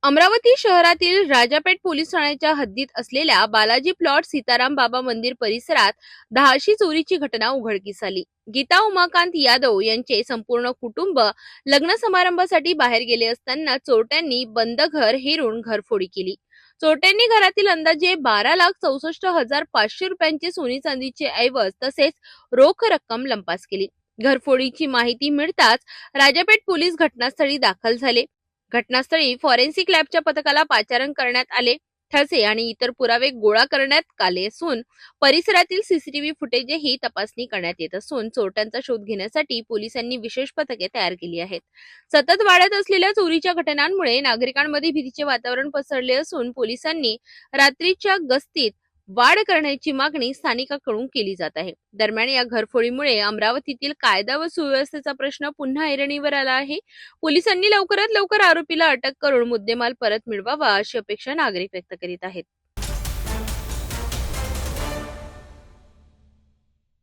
अमरावती शहरातील राजापेठ पोलीस ठाण्याच्या हद्दीत असलेल्या बालाजी प्लॉट सीताराम बाबा मंदिर परिसरात धाडशी चोरीची घटना उघडकीस आली। गीता उमाकांत यादव यांचे संपूर्ण कुटुंब लग्न समारंभासाठी बाहेर गेले असताना चोरट्यांनी बंद घर हेरून घरफोडी केली। चोरट्यांनी घरातील अंदाजे 12,64,500 रुपयांचे सोने चांदीचे ऐवज तसेच रोख रक्कम लंपास केली। घरफोडीची माहिती मिळताच राजापेठ पोलीस घटनास्थळी दाखल झाले। घटनास्थळी फॉरेन्सिक लॅबच्या पथकाला पाचारण करण्यात आले। ठसे आणि इतर पुरावे गोळा करण्यात आले असून परिसरातील सीसीटीव्ही फुटेजही तपासणी करण्यात येत असून चोरट्यांचा शोध घेण्यासाठी पोलिसांनी विशेष पथके तयार केली आहेत। सतत वाढत असलेल्या चोरीच्या घटनांमुळे नागरिकांमध्ये भीतीचे वातावरण पसरले असून पोलिसांनी रात्रीच्या गस्तीत वाढ करण्याची मागणी स्थानिकांकडून केली जात आहे। दरम्यान या घरफोडीमुळे अमरावतीतील कायदा व सुव्यवस्थेचा प्रश्न पुन्हा ऐरणीवर आला आहे। पोलिसांनी लवकरात लवकर आरोपीला अटक करून मुद्देमाल परत मिळवावा अशी अपेक्षा नागरिक व्यक्त करीत आहेत।